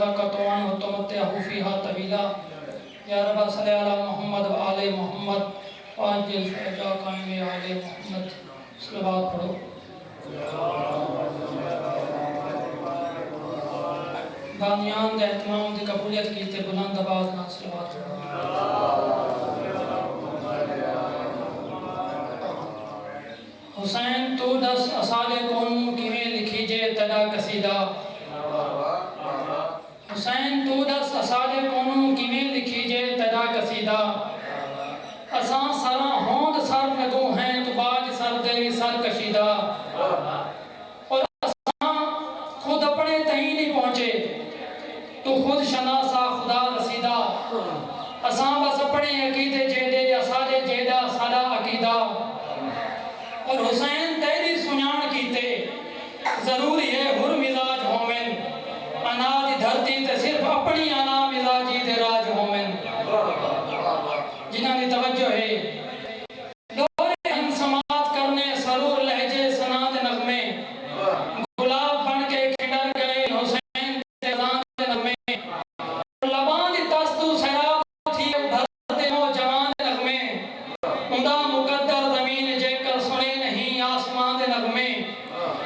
قطوان وتمتعه فيها طويلا یا رب صلی علی محمد و آل محمد وعجل فرجا قائم آل محمد صلوات پڑھو بامیان دے اہتمام دی قبولیت کیتے بلند آواز نال صلوات پڑھو حسین تو دس اصال کون کیویں لکھی جے تیرا قصیدہ حسین تو دس اصال کونوں کیویں لکھی جے تیرا قصیدہ اساں سراں ہوند سر لگو ہیں تو باج سر دے سر کشیدہ اور اساں خود اپنے تہیں نہیں پہنچے تو خود شناسا خدا رسیدہ اساں بس اپنے عقیدے جیدے اساجے جیدہ ساڈا عقیدہ اور حسین تیری سنیان کیتے ضروری ہے ہر مزاج ہومن انا دی دھرتی تے صرف اپنی انا مزاجی دے راج ہومن جنہاں دی توجہ ہے دورے ہم سماعت کرنے سرور لہجے سنا دے نغمے گلاب بن کے کھڑر گئے حسین دے زان دے نغمے لبان دی تستو سیراب تھی بھرتے نوجوان دے نغمے اندہ مقدر زمین جے کر سنے نہیں آسمان دے نغمے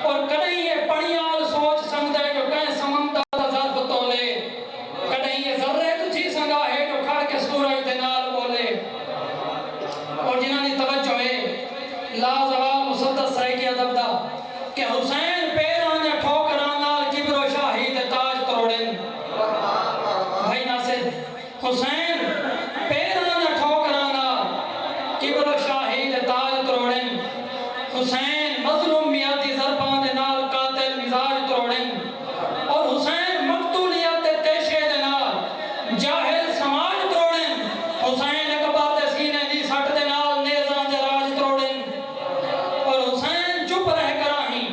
اور کڑیں یہ پڑیال سوچ سمجھے جو کہیں سمندر لازوال مسدس سائے کی عدب دا کہ حسین پیران یا ٹھوکران نال کبر و شاہی دے تاج تروڑن بھائی ناصر حسین پیران یا ٹھوکران نال کبر و شاہی دے تاج تروڑن حسین مظلوم میاتی ضربان دے نال قاتل مزاج تروڑن اور حسین مقتولیت دے تیشے دے نال جاہل سماج تروڑن حسین اکبر دے سینے دی سٹ دے نال نیزان دے راج تروڑن اور حسین چپ رہ کر آہیں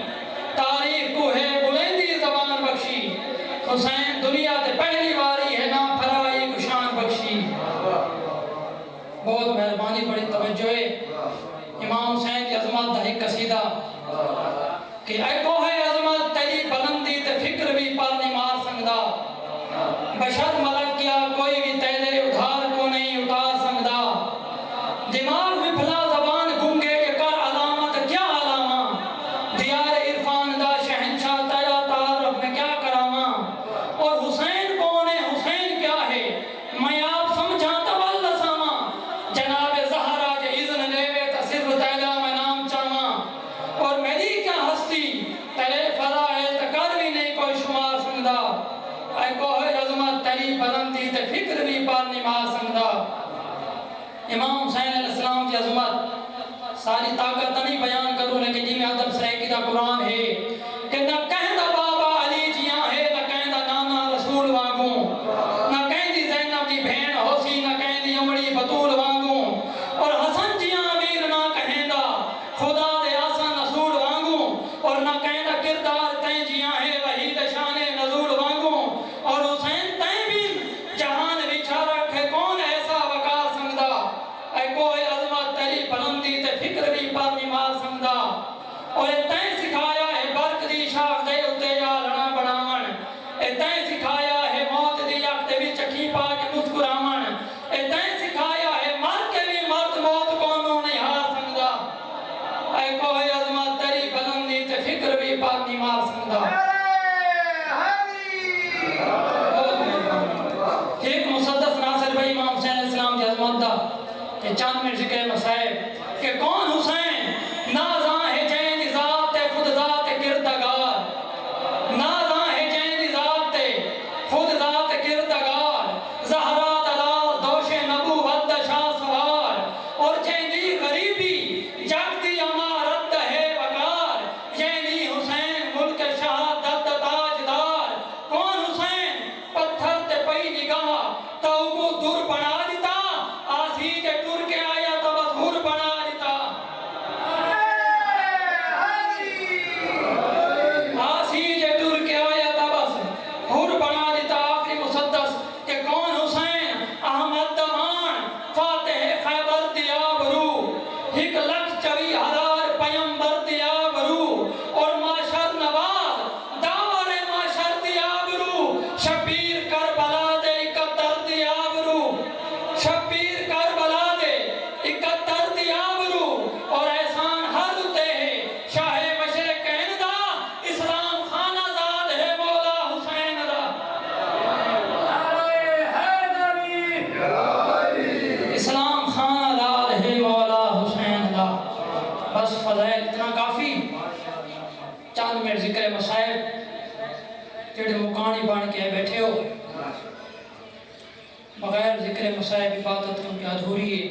تاریخ کو ہے بلندی زبان بخشی حسین دنیا تے پہلی باری ہے نام پھرائی کشان بخشی بہت مہربانی بڑی توجہ ہے امام حسین کی عظمت دا ایک قصیدہ کہ اے کوہ عظمت تیری بلندی تے فکر بھی پر نہیں مار سکدا بشر ملک کیا کوئی بھی تیرے ادھار کو نہیں اتار سکدا دماغ میں بھلا زبان گنگے کے کر علامت کیا علامہ دیار عرفان دا شہنشاہ تیرا تعارف میں کیا کراما اور حسین کون ہے حسین کیا ہے میں آپ سمجھا تول ساما جناب زہرا جے اذن لیوے تا صرف تیلا میں نام چاما اور میری کیا ہستی تیرے فضائل تکر بھی نہیں کوئی شمار سنگدا اے کوہ عظمت تیری بلندی تے فکر بھی پار نہیں مار سنگدا امام حسین علیہ السلام کی عظمت ساری طاقت نہیں بیان کروں لیکن جی میں ادب سے کی دا قرآن ہے کہ نہ کہندہ بابا علی جیاں ہے نہ کہندہ نانا رسول وانگوں نہ کہندی زینب دی بھین ہوسی نہ کہندی امڑی بطول وانگوں اور حسن جیاں امیر نہ کہندہ خدا دے آسان نسول وانگوں اور نہ کہندہ کردار تین جیاں ہے وحید شان نزول وانگوں اور حسین تین بھی جہان بچھا رکھے کون ایسا وقار سنگدا اے کوئی عظمت تیری بلندی تے فکر بھی پر نہیں مار سنگدا اور اے تین سکھایا ہے برق دی شاخ دے اتے یا لڑا بڑامن اے تین سکھایا ہے موت دی یک دے بھی چکی پا کے مسکرامن اے تین سکھایا ہے مر کے بھی مرد موت کونوں نہیں ہار سنگدا اے کوئی عظمت تیری بلندی تے فکر بھی پر نہیں مار سنگدا ایک مسدس ناصر بھائی امام حسین علیہ السلام کی عظمت دا کہ چند میں ذکر مسائب کہ کون حسین نازاں ہے جین ذات تے خود ذات کردگار نازاں ہے جین ذات تے خود ذات کردگار زہرا دلال دوش نبوت دا شاہ سوار اور جینی غریبی جگ دی امارت ہے وقار جینی حسین ملک شہادت تاجدار کون حسین پتھر تے پئی نگاہ تو کو دور بنا دیتا آسی جے ٹر کے آیا تو بس ہور بنا دیتا بیٹھے ہو بغیر ذکر مصائب عبادت کیونکہ ادھوری ہے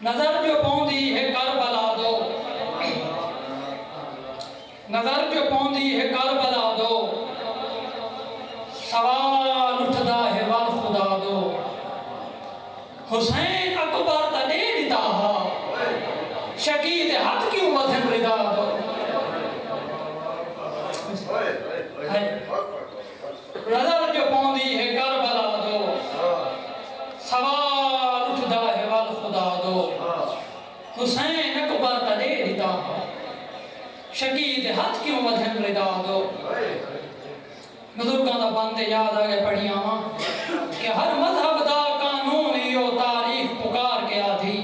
نظر جو پوندی ہے کربلا دو نظر جو پوندی ہے کربلا دو سوال اٹھدا ہے ول خدا دو حسین اکبر تا دے دیتا ہا شکید ہاتھ کیوں وزن ردا دو نظر جو پوندی ہے کربلا دو سوال اٹھدا ہے ول خدا دو حسین اکبر تا دے دیتا ہا شکید ہاتھ کیوں وزن ردا دو بزرگاں دا بندے یاد آگے پڑھیاں ہاں کہ ہر مذہب دا قانون یو تاریخ پکار کے آدھی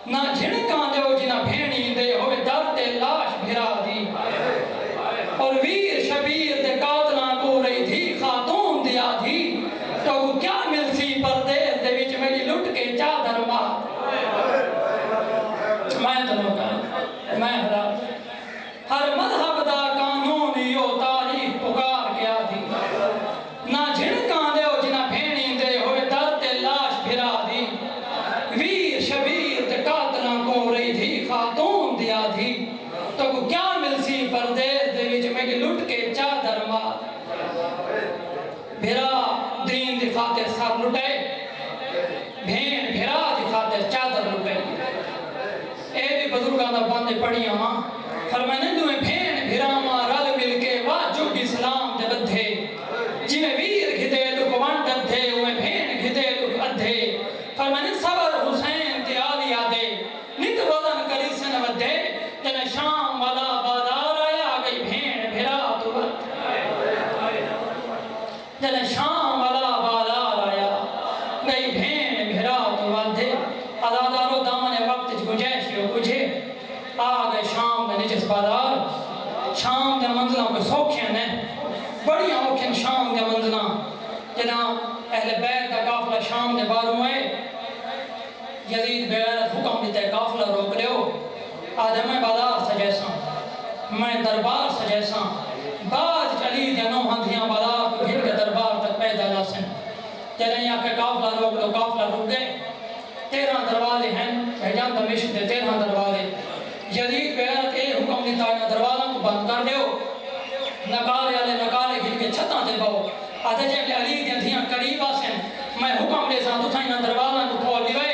نہ جھڑکاں دیو جنہ بھینی دے ہوئے درد لاش بھرا دی اور ویر شبیر دے قاتلاں کو رہی تھی خاتون دیا تھی تو وہ کیا ملسی پردیس دے وچ میری لٹ کے چادر مار میں تو لوگا میں حرام ہر مذہب دا قانون یو تاریخ پکار کے آدھی نہ جھڑکاں دیو جنہ بھینی دے ہوئے درد لاش بھرا دی ویر شبیر دے قاتلاں کو رہی تھی خاتون دیا تھی تو وہ کیا ملسی پردیس دے وچ میری لٹ کے چادر مار بھرا دین دی خاطر سر لٹے بھین بھرا دی خاطر چادر لٹے اے دی بزرگاں دا باندے پڑھیاں ہاں فرمانے دوئے بھین بھراما رل مل کے واجب اسلام دے بدھے جنہیں ویر گھدے لک وانڈ دھے ہوئے بھین گھدے لک ادھے فرمانے صبر حسین تے آلیا دے نت وزن کری سن ودھے جنہیں شام والا بازار آیا گئی بھین بھرا تو ود جنہیں شام والا بازار آیا گئی بھین بھرا تو ودھے ادادارو دامن وقت گنجائشیو کجھے آگئے شام دے نجس بازار شام دے منزلوں کو سوکھین ہے بڑی آوکھن شام دے منزلوں جنا اہل بیت کا قافلہ شام دے باروں ہے یزید بغیرت حکم دیتے قافلہ روک لے ہو آدھے میں بازار سجیساں میں دربار سجیساں بعد چلی دے نو ہندیاں بازار کو بھیڑ کے دربار تک پیدا لاسن جنہیں یہاں کے قافلہ روک لو قافلہ رک گئے 13 دروازے ہیں بھیجان دمشق دے 13 دروازے جدید بغیرت اے حکم دیتا ہے دروازوں کو بند کر دیو نکالے والے نکالے گھل کے چھتاں دے باؤ آدھے جب علی دیا دھیاں قریب آسن میں حکم دے ساں تو سائنہ دروازوں کو کھول دیوئے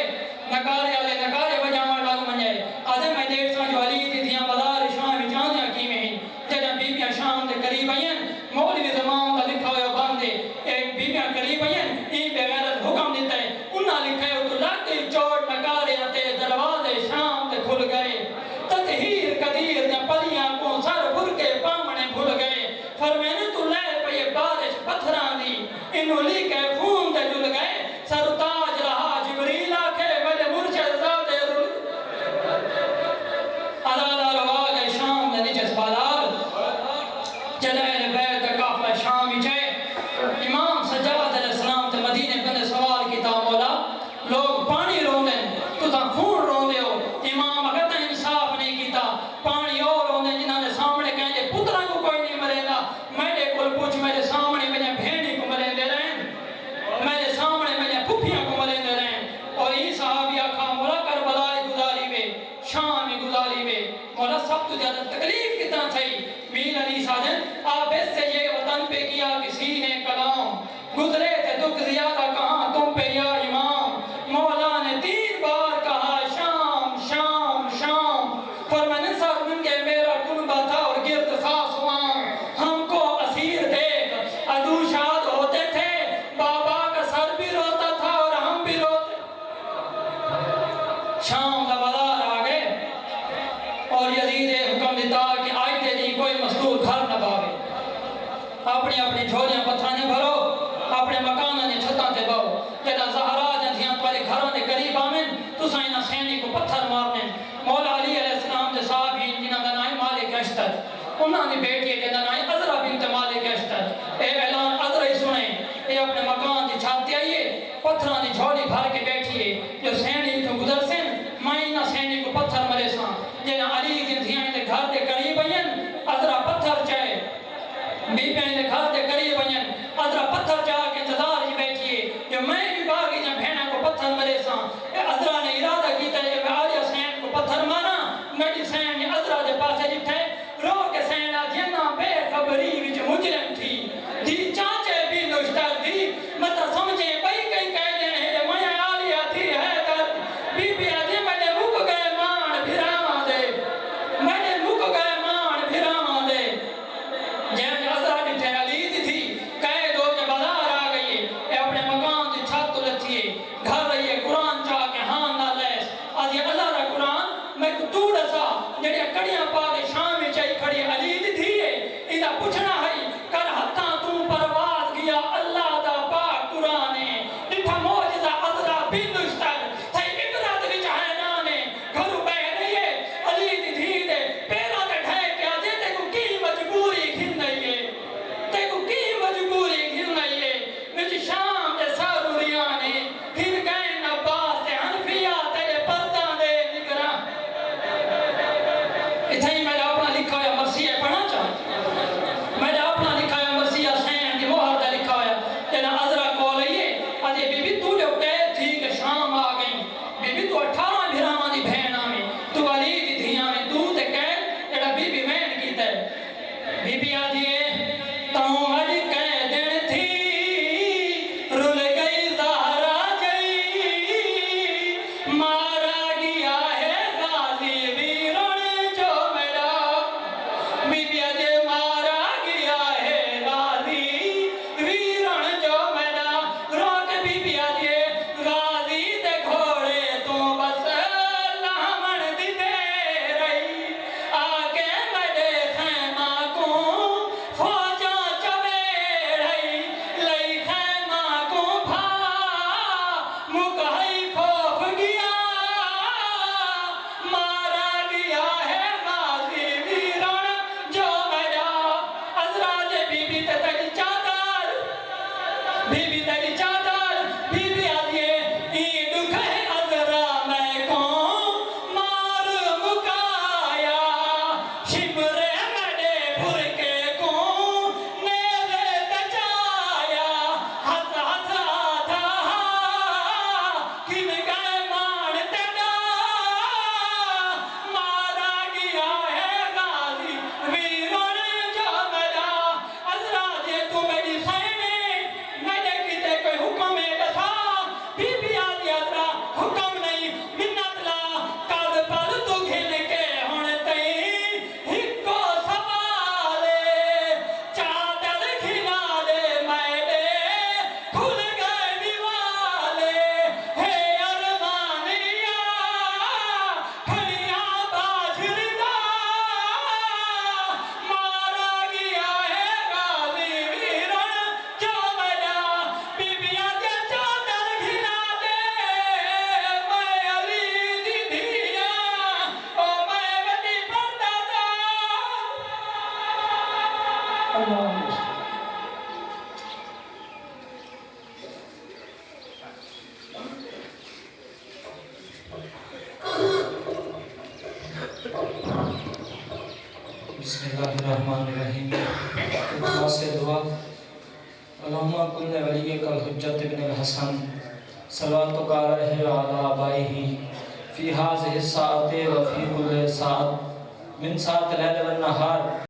نکالے والے نکالے وجامہ لاغ منجائے آدھے میں دیکھ ساں جو علی دی دھیاں بازار شام جاندیاں کی میں ہیں جب بیبیاں شام دے قریب آئیں مولوی زمان کا لکھا ہویا باندے ایک بیبیاں قریب آئیں این بغیرت حکم دیتا ہے انہاں لکھا ہے تو لاتی چوٹ نکالے آتے دروازے شام دے کھل گئے تطہیر قدیر نے پلیاں کو سر بھر کے پامنے بھول گئے فرمینے تو لے پہ بارش پتھران دی انہوں لی کے خون دے جل گئے سرتاج رہا جبریل آکھے میرے مرشد زادے رول عدالہ روا گئے شام دے نجس بازار جلائل بیت قافلہ شامی جائے امام سجاد علیہ السلام تے مدینے بندے سوال کی تا مولا لوگ پانی رون دیں تو تا خون رون دے ہو امام اگر انصاف نہیں کیتا پانی اور ہونے جنہاں نے سامنے کہیں جے پترہ کو کوئی نہیں مرے گا میرے کل پوچھ میرے سامنے میں بھینی کو مرے دے رہے ہیں میرے سامنے میں پھپیاں کو مرے دے رہے ہیں اور یہ صحابی آکھا مولا کربلائی گزاری میں شامی گزاری میں مولا سب تو زیادہ تکلیف کتنا تھی میل علی ساجن آپ اس سے یہ وطن پہ کیا کسی نے کلام گزرے تھے دکھ زیادہ کہاں تم پہ یا امام مولا نے 3 بار کہا شام شام شام فرمانے سر من کے میرا کنبہ تھا اور گرد خاص وام ہم کو اسیر دیکھ ادو شاد ہوتے تھے بابا کا سر بھی روتا تھا اور ہم بھی روتے شام کا بازار آگئے اور یزید حکم دیتا کہ آئیتے نہیں کوئی مستور گھر نہ باوے اپنی اپنی جھولیاں پتھرانے بھرو اپنے مکانہ نے چھتاں تے باؤ بی بی تیری چادر بی بی آدھیے این دکھ ہے عذرا میں کون مار مکایا شبر مڑے بھر کے کون نیرے تچایا ہس ہس آدھا کن گئے مان تیڑا مارا گیا ہے غازی ویران جو میرا عذرا جے تو میری سینے میرے کتے کوئی حکم دسا بی بی آدھی عذرا حکم نہیں منت لا کد پر تو گھن کے ہن تئی ہکو سوالے چادر گھنا دے میرے کھل گئے دیوالے ہے ارمانیا کھڑیاں باجردا مارا گیا ہے غازی ویران جو میرا بی بی آدھی چادر گھنا دے میں علی دی دھیا او میں وڈی پردادا بسم اللہ الرحمن الرحیم دعا سے دعا اللہم کل ولی کل حجت ابن الحسن صلواتک علیہ وعلی آبائہ فی ہذہ الساعۃ وفی کل ساعت من ساعت اللیل والنہار